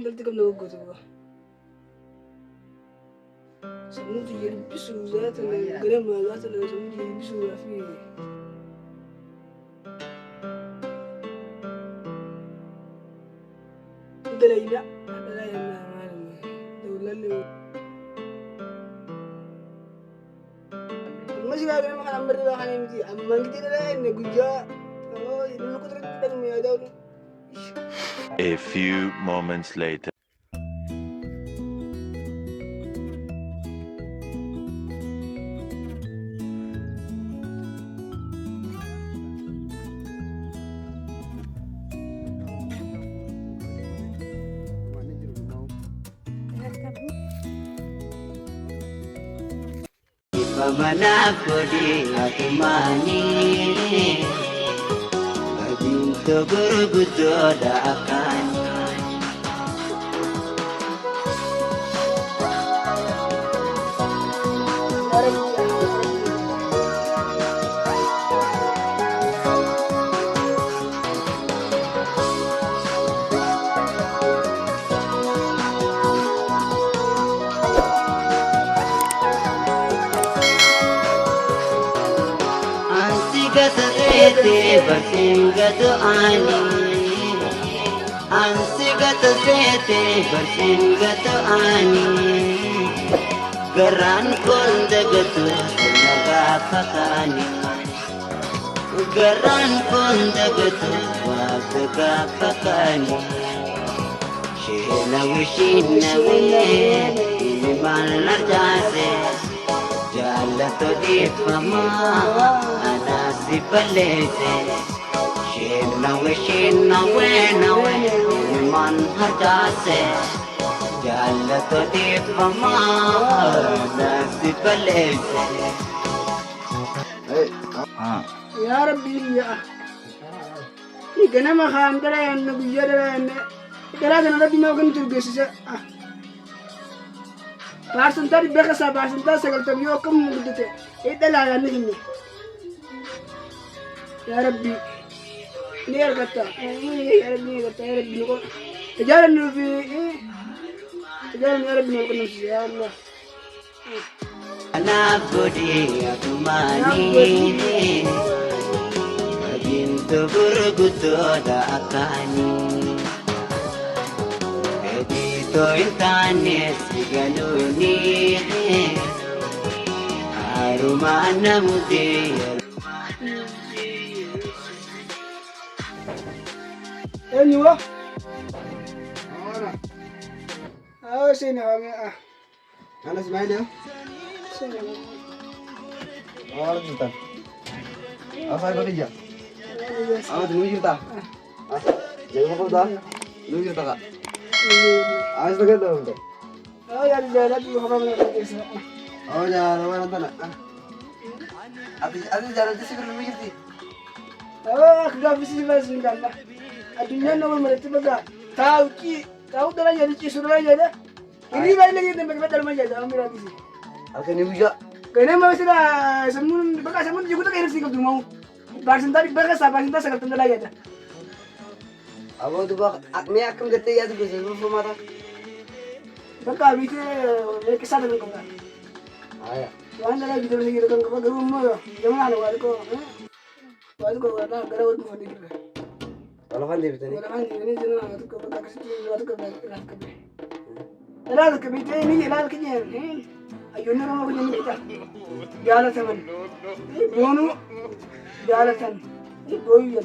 انت كم لو قلت بقى سموتي يلبسوا ذات القلم ذات سموتي يلبسوا في دلينا دلينا دولة اللي ماشي بقى كلام أنا مرة بقى خلينا نمشي أما كده لا إن جوجا إنه كتر تدم يا دولة. A few moments later. Pamanapodi atumani Badinto gurgudo da akani Ansigata bersingatu ani Ansigata bersingatu ani Geran kondagatu naga pakani Geran kondagatu waga pakani Shina wishinawe iman larjase Jalato di fama anasi balete Shina we man hajase Jalato di fama anasi balete يا ربي يا إيه ما خام ترى إنه بيجرى إنه ترى أنا ربي ما كنت تلقى بارسن تاري بخسا بارسن تاري سقل تبيو كم مدته إيه دلها يا نهني يا ربي نير كتا يا ربي نير كتا يا ربي نقول تجار إنه في إيه تجار يا ربي نقول نفسي يا الله أنا بدي أتمنى Badinto gurgudo da akani Edito intane sigaluni Arumana mudi أيوة أنا سيني أنا اسماعيل سيني جدا أصاي بديجا أنا تنوي جدا جاي ما كنت نوي جدا عايز تقدر ولا يا رجال أبي خبر من الكيس يا روان أنت أبي جالس تسكر نوي جدي خلاص بس بس من الله الدنيا نقول مرتبة كا تاو ترى jadi cisuran jadi ini baik lagi tempat betul macam jadi ambil lagi sih أكن نوي جا kena mau sudah semun bekas semun juga tak harus ikut mau bahasan tadi bekas apa kita sekarang tanda lagi ada أبغى تبغى أكمل أكم قتي يا تبغى زين في مرة bekas itu kisah dengan kau kan أيه Wanda lagi terus gitu kan ke rumah ya. Jangan ada warga. Warga ada garawat mau dikira. والله فندي بتاني Wala kan ini jangan ada ke bekas itu warga bekas ke. Ada ke bete ini ada ke ni. Ayun rumah ko ni kita. Jala teman. Bono jala tan. Boy.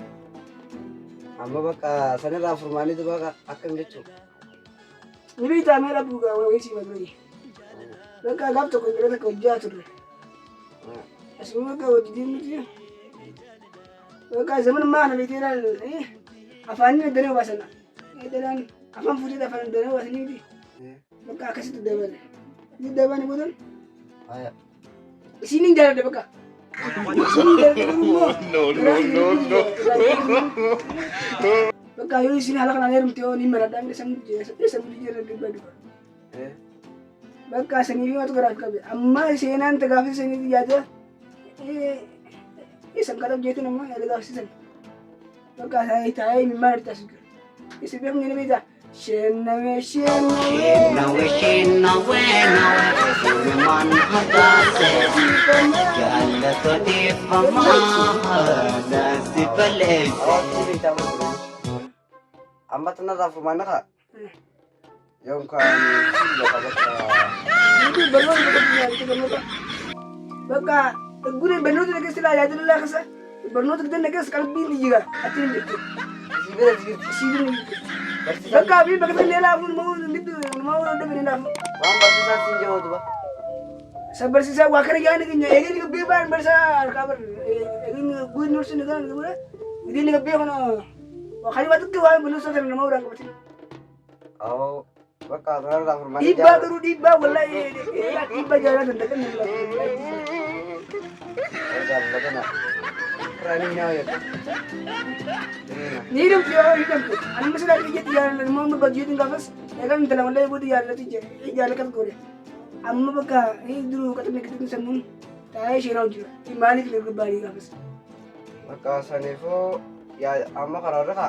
أما بقى سنة لا فرماني تبغى أكم جتو Ni kita mera buka wisi magri. Baka gap to ko ngere ko jatu. Asmu ka wadi ni. Baka zaman mana bitira afani dene wasana. Dedan afan futi da fan dene wasani di. Baka kasi to deban. Ni deban bodon. أيه Sini jalan deh baka. No. Baka yun sini halak na ngayon tiyo ni maradang isang dijera di badu. Baka sangi yung ato garap kabe. Amma sinan tagafi sangi di jada. Isang kadang jeti naman ada gasi sangi. Baka saya tayo mi marta suka. Isibiyam ni bita. Shennawe Nawe shinawe Sunuman hadase Jalato di fama Nasi balik Amma tana rafu mana ka? Yung kan sila kagat Itu balon itu balon. Baka gure balon itu sila ya dulu lah kasa. Balon itu kita sekali bini juga. Atin itu. Sibir. Baka abi baka lela pun mau ada bini dah. Wang baru sa sinjo tu ba? Sabar sisa wakar ya ni kenya. Ini ke beban bersa kabar. Ini gue nursin kan tu lah. Ini ke beban no. Wakari waktu tu wah balon so kan mau orang kebetul. Oh, baka tana rafu mana Iba baru iba wallahi. Iba jalan dan kan. Ada na. Kerana ni ayat. Niram tiada hitam tu. Anu mesti lagi jadi jalan mau berbagi dengan kapas. Ya kan dalam wallahi budi jalan tu je. Jalan kan kore. Amma baka ini dulu kata mereka tu sembun. Tapi sirau je. Imani kita berbagi kapas. Baka sanifo ya amma karara ka.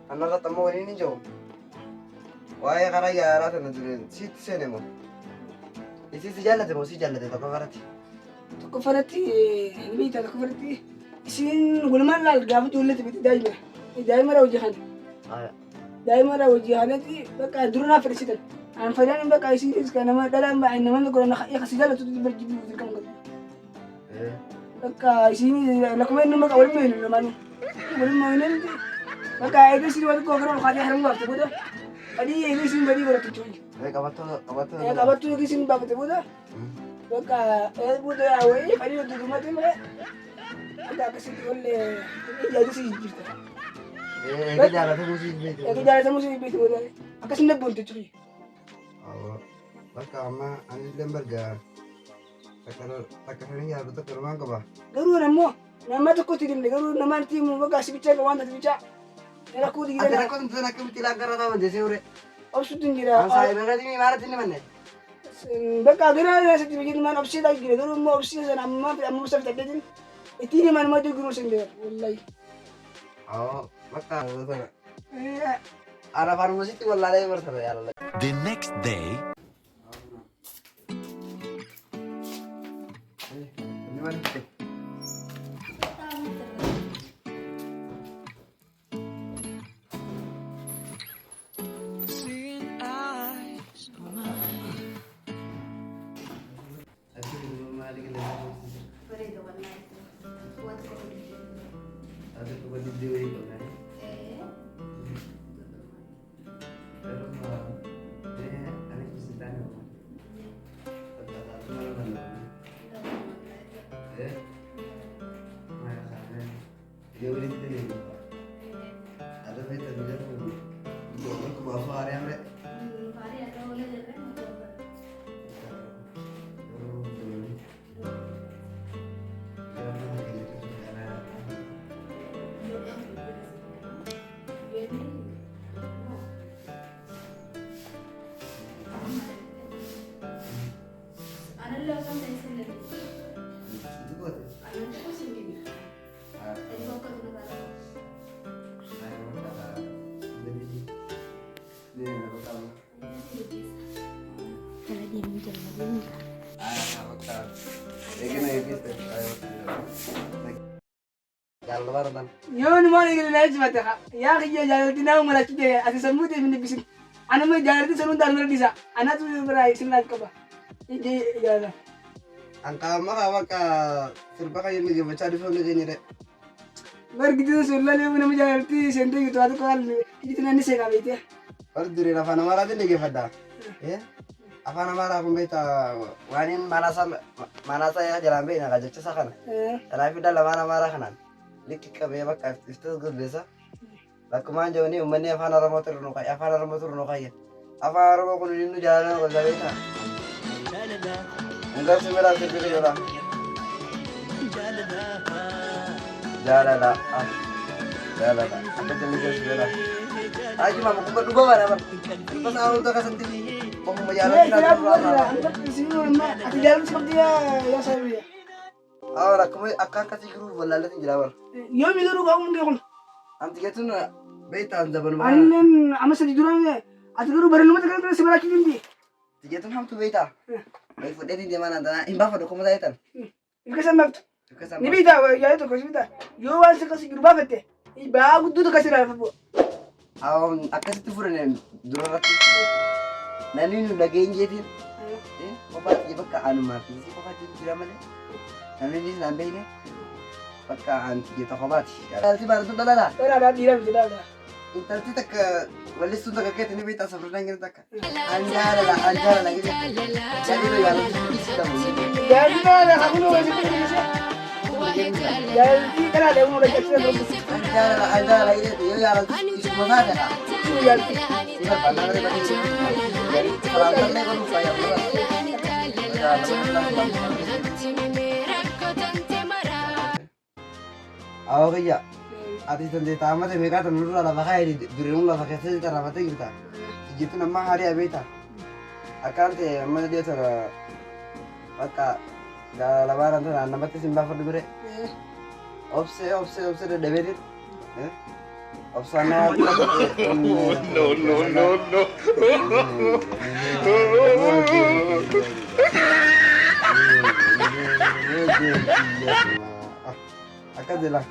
Anak ketemu ini jo. Wah ya karena ya rata nanti sit sene mo. Isi sejalan tu tak kafarati. Tukar farati. Ini tak tukar farati. Isin gulman lal gabu tu ulit biti daima. Daima rawajihan. Ah. Daima rawajihan itu baka duruna farisitan. An fadan baka isi sekarang nama dalam ba nama kalau nak ya kasih jalan tu berjibu dirkam kan. Baka isi ni lakukan nama kau main nama ni. Main ni. Baka itu sih waktu kau kerana khadi harum waktu bodoh. Adi ini sih badi berat tu. Kabat tu. Ya kabat tu sih bapa tu bodoh. Baka bodoh awal. Adi tu rumah tu mana. Ada kasih tu oleh. Jadi sih gitu. Ini jalan tu musim itu. Ya kita jalan musim itu bodoh. Akas ni pun tu cuci. Oh, baka amma anu lembar ga. Takkan ya betul kerana apa? Garu nama tu kau tidak garu nama nanti mu baka si bicara kawan tu bicara. Era aku di Ada aku tu nak kemitilan kerana apa jadi ure. Opsi tu gira. Saya berkata ini marah ini mana? Baka gira ya setiap jadi mana opsi lagi gira. Garu mu opsi sana amma mesti tak jadi. Itu ni mana mau tu guru sendiri. Wallahi. Oh, baka Arah farmasi tu wallahi bersalah ya Allah. The next day. Ini mana tu? Yon mana kita naik macam ya kerja jalan di nama mana kita ada semut yang mendibisin. Anak mah jalan di sana dalam desa. Anak tu berai sinat kapa. Ini jalan. Angka mah awak serba kayak ni baca di phone ni deh. Bergitu sulah ni mana jalan di sendiri gitu. Ada kal itu nanti saya kawin ya. Baru duri apa nama lagi ni kepada. Ya. Apa nama aku minta wanin mana saya jalan be nak aja cesakan. Tapi dah lama marah kanan. Likit kami apa itu good biasa. Laku manja ni umumnya apa nama motor nukai, apa nama motor nukai. Apa nama aku ni jalan aku jalan itu. Enggak sebelah sebelah jalan. Jalan lah. Apa jenis sebelah? Aji mama aku berdua mana apa? Pas awal tu kasih sendiri. Mau berjalan kita berjalan. Antar di sini mana? Ada jalan seperti ya saya. Awak aku kasih guru bola tu jalan. Yo mi guru kau mungkin. Anti kita tu Beektaan zaban maal? Annen amma sadi duraan ati garuu barannumata kana si baraachuu dandeenya. Tijjeetuun hamtu beektaa? Bayi fudheetiin deemaa naan tanaa hin baafadhu kuma taa'eetan. Ilka sammaaftu. Ni bitaa yaa'ee tokko si bitaa. Yoo waan akkasii jiru baafatte ba'aa gudduutu akkasii irraa lafa bu'a. Akkasitti fuudhan durarratti namni nu dhageenyeetiin kophaatti bakka aanumaa fi kophaatti jira malee namni naan beekne bakka aanti kophaatti. Dhaalti baaratu dhalala. Dhalaa dhiiraa miti dhalaa. Intalti takka wallistuun takka keetti ni beektaa safardaan kennu takka. Anjaalala gidi. Jaalila yaalatti Jaalila hakunoo wajjin keessa. Jaalli kana deemu udah kecil belum. Anjaalala gidi yoo yaalatti isuma taatedha. Jaalli. Ini pandang dari tadi. Jadi pelan-pelan kan upaya Awak kerja. Ati tante tamat mereka tenur lah pakai di rumah lah pakai sih cara mati kita. Gitu nama hari abita. Akan teh mana dia cara maka dah lebaran tu nama mati simbah pada bere. Opse dah deberit. Opsana. Akan jelah.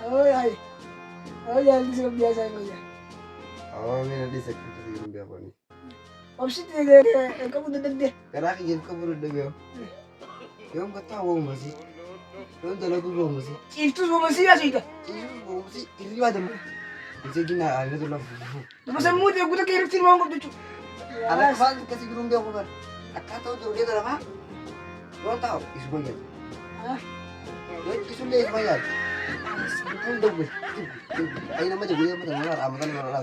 Oh ya. Oh ya di sini biasa aja. Oh ini di sekitar di rumah ni. Opsi tiga kamu dedek deh. Kerana kita kabur dah biar. Yang kata awak masih. Yang dah lagu awak masih. Itu semua masih ya sih itu. Awak masih ini ada. Bisa gina ada tu lah. Masa mu dia kita kirim sini mau tu. Anak kawan kasih gerung dia apa? Akak tahu tu dia apa? Kau tahu Ismail. Ah. Dia Ismail Ismail. Kau tahu? Ayo nama je dia macam mana? Amatan orang.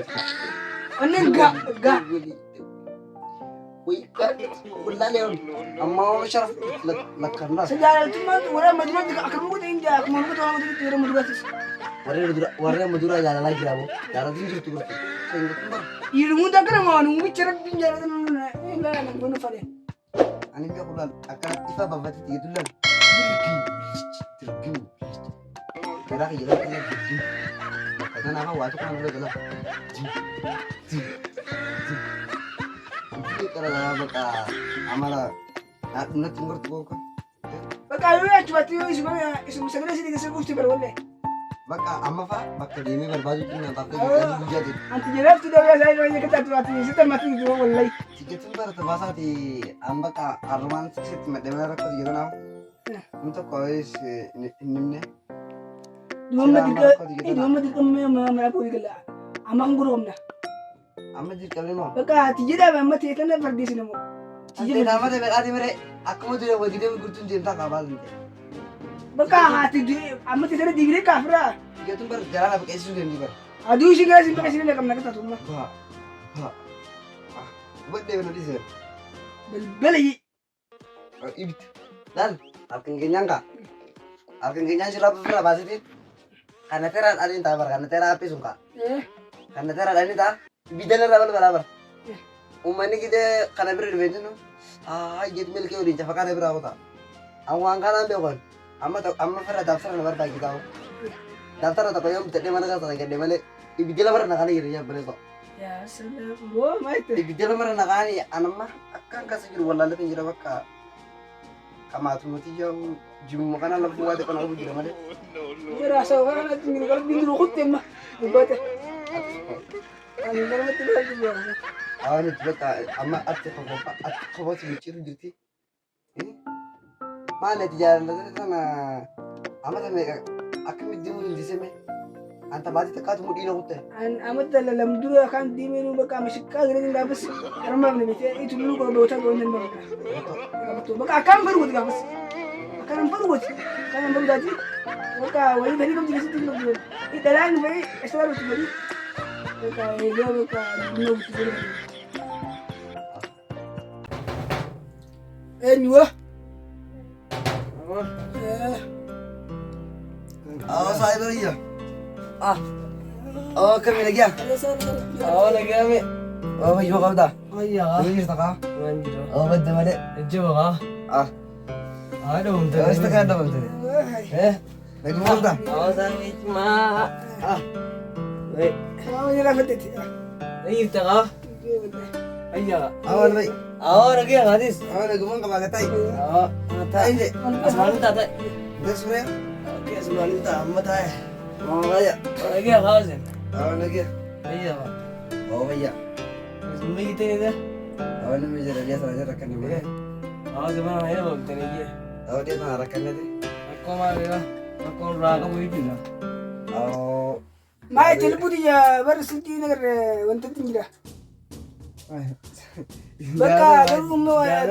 Anen gak. Wih, bulan leon. Amma syaraf lakarna. Sejarah itu mah orang Madura juga akan mau tinggal. Aku mau orang Madura itu orang Madura sih. Warna Madura jalan lagi lah, bu. Jalan tinggi tu berarti. Sehingga tu. Ilmu tak kena mau nunggu bicara pinjara tu mana? Enggak nak guna fare. Ani dia bulan akan ifa babat tiga bulan. Tergin. Kira kira kena tergin. Kata nama waktu kan udah gelap. Ini kalau baka amala nak tinggal tu kan. Baka ayo ya coba tu isu segera sini kesel gusti berwala. Baka amma fa baka dini berbaju kena baka jadi jadi. Anti jelas tu dah biasa aja kita tu hati situ mati tu wallahi. Jika tu berbahasa di amba ka arman sikit mademara ko gitu na. Untuk kau ini. Dua mati mana apa juga. Amang guru omna. Amma jir kali mau. Baka hati jelas mati itu na perdi sini mo. Jadi nama tu berarti mere. Aku mau jadi wajib dia bergurun cinta kabar ni. Baka hati dia amati sana digre kafra. Jika tu berjalan apa kesu dia ni ber. Aduh sih guys sampai sini nak nak tu mah. Buat dia nanti sih. Beli. Ibit. Dan akan kenyang kak. Akan kenyang sih lapar bahasa ini. Karena terat ada yang tabar, karena terapi suka. Karena terat ada yang tak. Bidan ada berapa? Umani kita karena berbeda no. Gitu milik orang cakap karena berapa tak? Aku angkat ambil kan. Amma pernah daftar nomor bagi tahu. Daftar atau yang tidak mana kata lagi, dia mana? Ibu dia lamar nak kali ya benar tak? Ya sudah, gua mai tu. Ibu dia lamar nak kali, anak mah akan kasih jual lalu pinjira baka. Kamu tu mesti yang jum makanan lalu buat apa nak buat dia mana? Dia rasa orang nak tinggal kalau tinggal rukut mah, buat. Ani kalau mati lagi dia. Ini tu betul. Amma kau sih bicara jadi. Mana tiada lalu sana. Amma tu mereka akan menjadi di sini. Anta badi tekat mudi na hote. Amat dalam dulu akan di menu baka masih kagak ni dapat karena ni itu dulu kalau bawa tak boleh nembak. Betul. Baka akan baru buat dapat. Akan baru buat. Kan baru jadi. Baka wali tadi kamu tidak setuju dulu. Ini dalam beri esok tu beri. Baka dia baka dulu tu beri. Nyua. Saya beri ya. Kami lagi ya? Lagi kami. Baju kau dah? Iya. Ini cerita kau? Manjiro. Betul mana? Coba kah? Ada untuk. Terus tak ada betul. Lagi kau dah? Sang Isma. Mau nyala fedet. Ini tengah. Ayah. Awan bay. Awak lagi yang hadis. Awan gumon ka bagatay. Awak. Tay de. Asal kita tak. Des mo. Oke sebelum kita amat ay. Mo kaya. Lagi yang hawasin. Awan lagi. Ayah. Oh bayya. Sebelum kita ni dah. Awan mi jara dia saja rakan ni. Awak sebelum ayah bawa kita ni. Awan dia na rakan ni. Aku malah. Aku raga begitu lah. Oh. Mai telpudi ya bersinti negar wantan tingira. Baka garumo ya.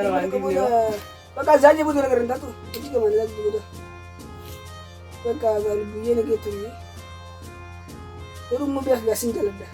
Baka zaje budu negar nda tu. Itu ke mana zaje budu. Baka garu buye negar tu ni. Garumo biasa gasin jalan dah.